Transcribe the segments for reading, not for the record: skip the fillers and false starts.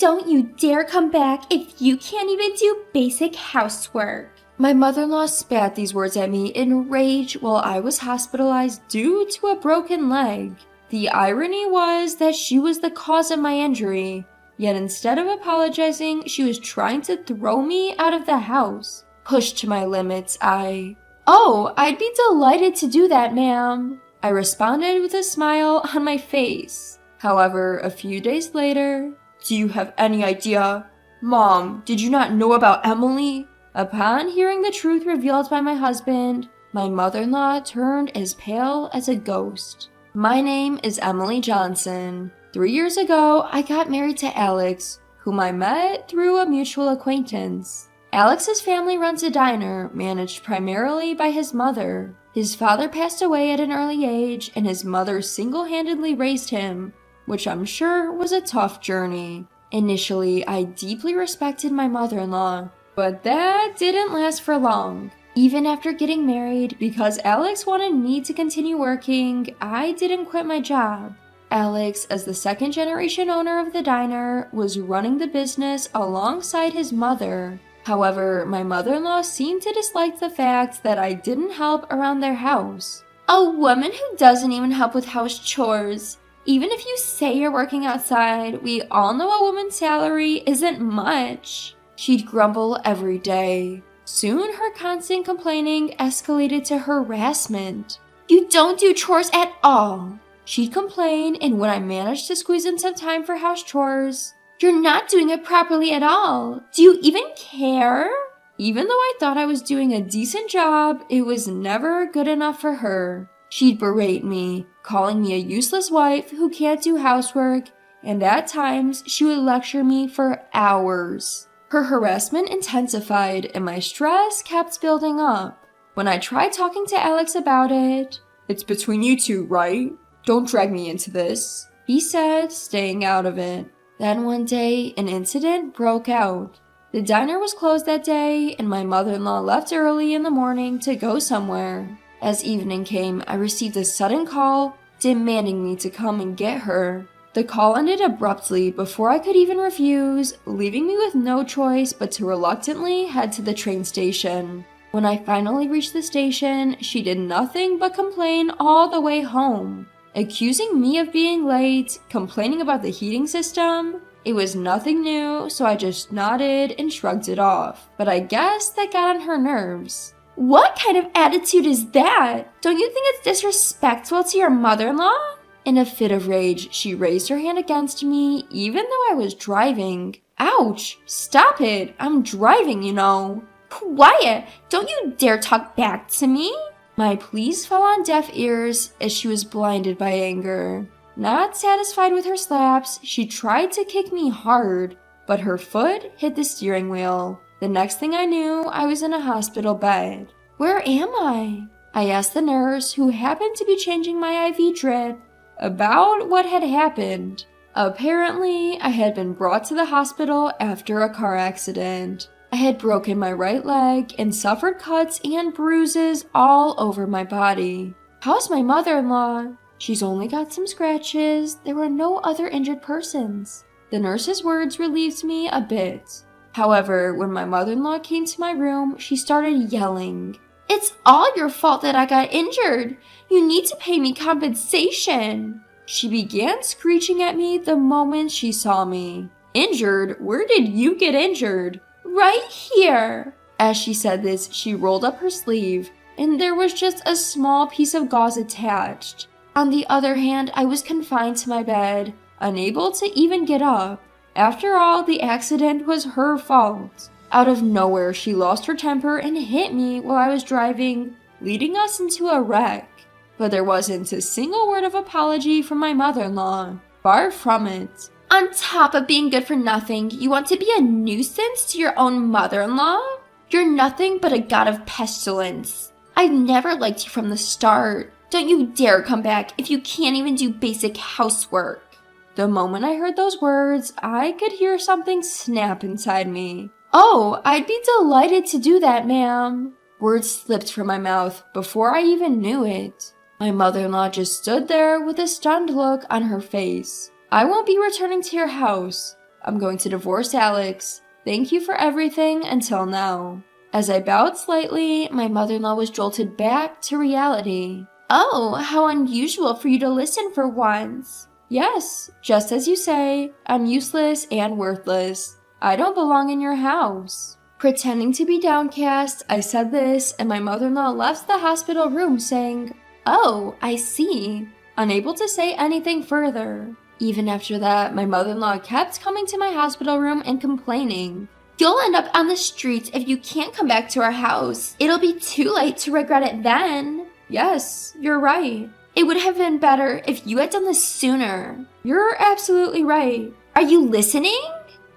Don't you dare come back if you can't even do basic housework. My mother-in-law spat these words at me in rage while I was hospitalized due to a broken leg. The irony was that she was the cause of my injury, yet instead of apologizing, she was trying to throw me out of the house. Pushed to my limits, "Oh, I'd be delighted to do that, ma'am," I responded with a smile on my face. However, a few days later, "Do you have any idea? Mom, did you not know about Emily?" Upon hearing the truth revealed by my husband, my mother-in-law turned as pale as a ghost. My name is Emily Johnson. 3 years ago, I got married to Alex, whom I met through a mutual acquaintance. Alex's family runs a diner managed primarily by his mother. His father passed away at an early age, and his mother single-handedly raised him, which I'm sure was a tough journey. Initially, I deeply respected my mother-in-law, but that didn't last for long. Even after getting married, because Alex wanted me to continue working, I didn't quit my job. Alex, as the second-generation owner of the diner, was running the business alongside his mother. However, my mother-in-law seemed to dislike the fact that I didn't help around their house. A woman who doesn't even help with house chores. Even if you say you're working outside, we all know a woman's salary isn't much. She'd grumble every day. Soon, her constant complaining escalated to harassment. "You don't do chores at all," she'd complain, and when I managed to squeeze in some time for house chores, "You're not doing it properly at all. Do you even care?" Even though I thought I was doing a decent job, it was never good enough for her. She'd berate me, calling me a useless wife who can't do housework, and at times she would lecture me for hours. Her harassment intensified, and my stress kept building up. When I tried talking to Alex about it, "It's between you two, right? Don't drag me into this," he said, staying out of it. Then one day, an incident broke out. The diner was closed that day, and my mother-in-law left early in the morning to go somewhere. As evening came, I received a sudden call demanding me to come and get her. The call ended abruptly before I could even refuse, leaving me with no choice but to reluctantly head to the train station. When I finally reached the station, she did nothing but complain all the way home, accusing me of being late, complaining about the heating system. It was nothing new, so I just nodded and shrugged it off, but I guess that got on her nerves. "What kind of attitude is that? Don't you think it's disrespectful to your mother-in-law?" In a fit of rage, she raised her hand against me, even though I was driving. "Ouch! Stop it! I'm driving, you know." "Quiet! Don't you dare talk back to me!" My pleas fell on deaf ears as she was blinded by anger. Not satisfied with her slaps, she tried to kick me hard, but her foot hit the steering wheel. The next thing I knew, I was in a hospital bed. "Where am I?" I asked the nurse, who happened to be changing my IV drip, about what had happened. Apparently, I had been brought to the hospital after a car accident. I had broken my right leg and suffered cuts and bruises all over my body. "How's my mother-in-law?" "She's only got some scratches. There were no other injured persons." The nurse's words relieved me a bit. However, when my mother-in-law came to my room, she started yelling. "It's all your fault that I got injured. You need to pay me compensation." She began screeching at me the moment she saw me. "Injured? Where did you get injured?" "Right here." As she said this, she rolled up her sleeve, and there was just a small piece of gauze attached. On the other hand, I was confined to my bed, unable to even get up. After all, the accident was her fault. Out of nowhere, she lost her temper and hit me while I was driving, leading us into a wreck. But there wasn't a single word of apology from my mother-in-law. Far from it. "On top of being good for nothing, you want to be a nuisance to your own mother-in-law? You're nothing but a god of pestilence. I've never liked you from the start. Don't you dare come back if you can't even do basic housework." The moment I heard those words, I could hear something snap inside me. "Oh, I'd be delighted to do that, ma'am." Words slipped from my mouth before I even knew it. My mother-in-law just stood there with a stunned look on her face. "I won't be returning to your house. I'm going to divorce Alex. Thank you for everything until now." As I bowed slightly, my mother-in-law was jolted back to reality. "Oh, how unusual for you to listen for once." "Yes, just as you say, I'm useless and worthless. I don't belong in your house." Pretending to be downcast, I said this, and my mother-in-law left the hospital room saying, "Oh, I see," unable to say anything further. Even after that, my mother-in-law kept coming to my hospital room and complaining. "You'll end up on the streets if you can't come back to our house. It'll be too late to regret it then." "Yes, you're right. It would have been better if you had done this sooner." "You're absolutely right." "Are you listening?"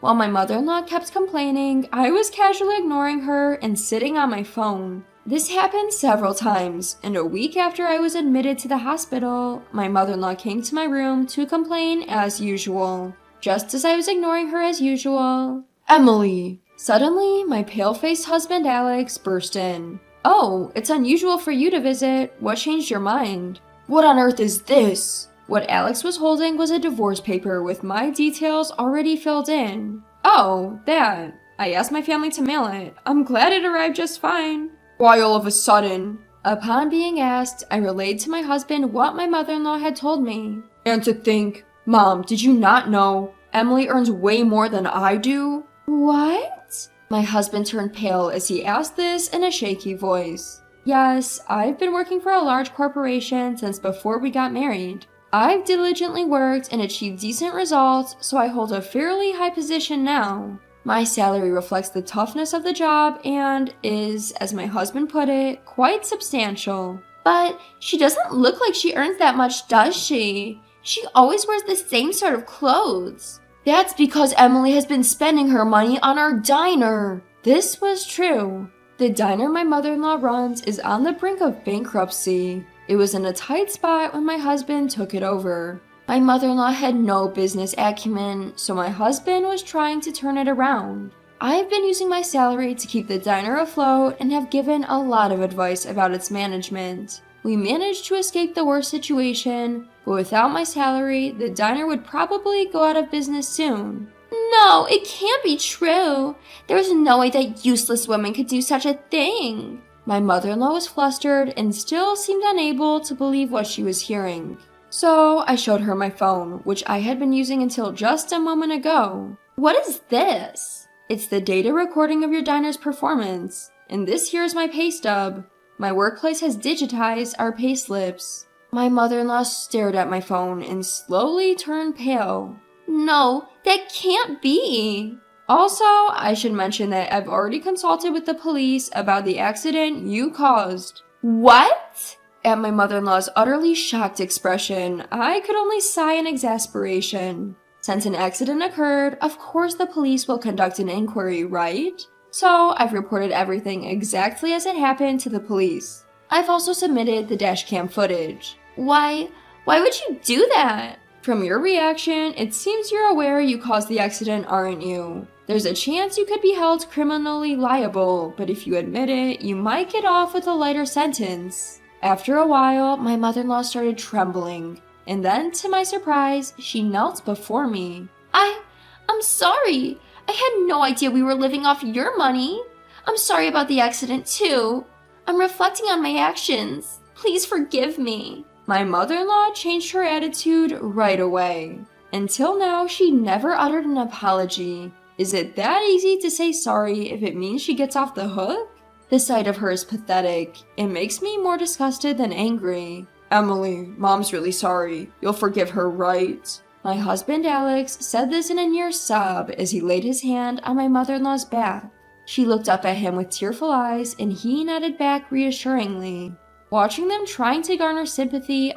While my mother-in-law kept complaining, I was casually ignoring her and sitting on my phone. This happened several times, and a week after I was admitted to the hospital, my mother-in-law came to my room to complain as usual. Just as I was ignoring her as usual, "Emily!" Suddenly, my pale-faced husband Alex burst in. "Oh, it's unusual for you to visit. What changed your mind?" "What on earth is this?" What Alex was holding was a divorce paper with my details already filled in. "Oh, that. I asked my family to mail it. I'm glad it arrived just fine." "Why all of a sudden?" Upon being asked, I relayed to my husband what my mother-in-law had told me. "And to think, Mom, did you not know? Emily earns way more than I do." "What?" My husband turned pale as he asked this in a shaky voice. "Yes, I've been working for a large corporation since before we got married. I've diligently worked and achieved decent results, so I hold a fairly high position now. My salary reflects the toughness of the job and is, as my husband put it, quite substantial." "But she doesn't look like she earns that much, does she? She always wears the same sort of clothes." "That's because Emily has been spending her money on our diner." This was true. The diner my mother-in-law runs is on the brink of bankruptcy. It was in a tight spot when my husband took it over. My mother-in-law had no business acumen, so my husband was trying to turn it around. I've been using my salary to keep the diner afloat and have given a lot of advice about its management. We managed to escape the worst situation, but without my salary, the diner would probably go out of business soon. "No, it can't be true. There's no way that useless woman could do such a thing." My mother-in-law was flustered and still seemed unable to believe what she was hearing. So I showed her my phone, which I had been using until just a moment ago. "What is this?" "It's the data recording of your diner's performance, and this here is my pay stub. My workplace has digitized our pay slips." My mother-in-law stared at my phone and slowly turned pale. "No, that can't be." "Also, I should mention that I've already consulted with the police about the accident you caused." "What?" At my mother-in-law's utterly shocked expression, I could only sigh in exasperation. Since an accident occurred, of course the police will conduct an inquiry, right? So I've reported everything exactly as it happened to the police. I've also submitted the dashcam footage. Why would you do that?" "From your reaction, it seems you're aware you caused the accident, aren't you? There's a chance you could be held criminally liable, but if you admit it, you might get off with a lighter sentence." After a while, my mother-in-law started trembling, and then, to my surprise, she knelt before me. I'm sorry. I had no idea we were living off your money. I'm sorry about the accident, too. I'm reflecting on my actions. Please forgive me." My mother-in-law changed her attitude right away. Until now, she never uttered an apology. Is it that easy to say sorry if it means she gets off the hook? The sight of her is pathetic. It makes me more disgusted than angry. "Emily, Mom's really sorry. You'll forgive her, right?" My husband Alex said this in a near sob as he laid his hand on my mother-in-law's back. She looked up at him with tearful eyes and he nodded back reassuringly. Watching them trying to garner sympathy,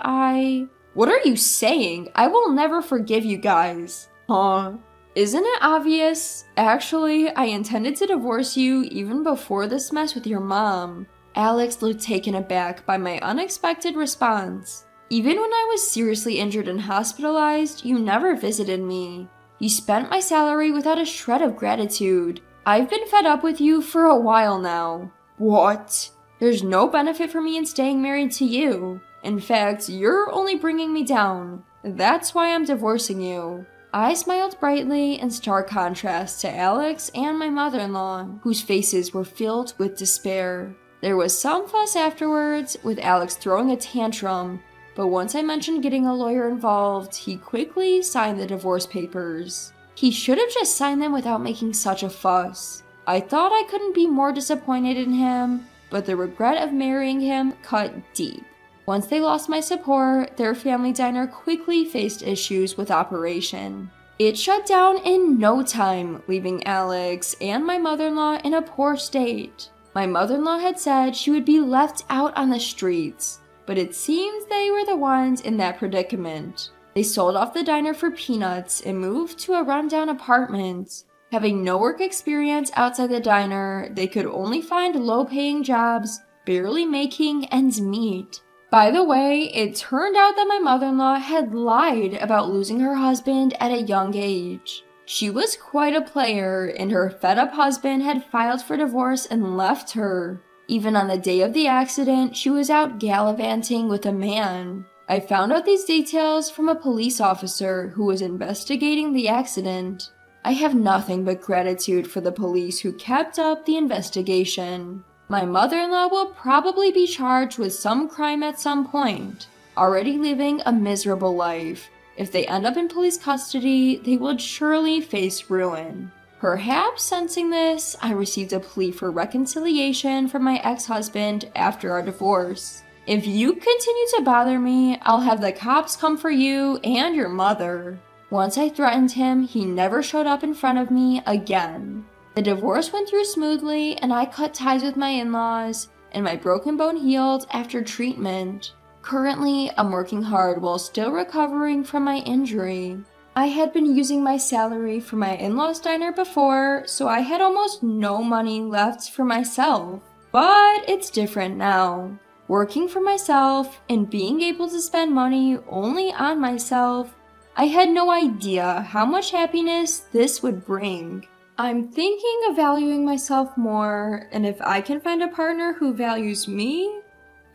"What are you saying? I will never forgive you guys." "Huh? Isn't it obvious? Actually, I intended to divorce you even before this mess with your mom." Alex looked taken aback by my unexpected response. "Even when I was seriously injured and hospitalized, you never visited me. You spent my salary without a shred of gratitude. I've been fed up with you for a while now." "What?" "There's no benefit for me in staying married to you. In fact, you're only bringing me down. That's why I'm divorcing you." I smiled brightly in stark contrast to Alex and my mother-in-law, whose faces were filled with despair. There was some fuss afterwards, with Alex throwing a tantrum, but once I mentioned getting a lawyer involved, he quickly signed the divorce papers. He should have just signed them without making such a fuss. I thought I couldn't be more disappointed in him, but the regret of marrying him cut deep. Once they lost my support, their family diner quickly faced issues with operation. It shut down in no time, leaving Alex and my mother-in-law in a poor state. My mother-in-law had said she would be left out on the streets, but it seems they were the ones in that predicament. They sold off the diner for peanuts and moved to a rundown apartment. Having no work experience outside the diner, they could only find low-paying jobs, barely making ends meet. By the way, it turned out that my mother-in-law had lied about losing her husband at a young age. She was quite a player, and her fed-up husband had filed for divorce and left her. Even on the day of the accident, she was out gallivanting with a man. I found out these details from a police officer who was investigating the accident. I have nothing but gratitude for the police who kept up the investigation. My mother-in-law will probably be charged with some crime at some point, already living a miserable life. If they end up in police custody, they would surely face ruin. Perhaps sensing this, I received a plea for reconciliation from my ex-husband after our divorce. If you continue to bother me, I'll have the cops come for you and your mother. Once I threatened him, he never showed up in front of me again. The divorce went through smoothly, and I cut ties with my in-laws, and my broken bone healed after treatment. Currently, I'm working hard while still recovering from my injury. I had been using my salary for my in-laws diner before, so I had almost no money left for myself. But it's different now. Working for myself and being able to spend money only on myself, I had no idea how much happiness this would bring. I'm thinking of valuing myself more, and if I can find a partner who values me,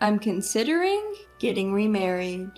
I'm considering getting remarried.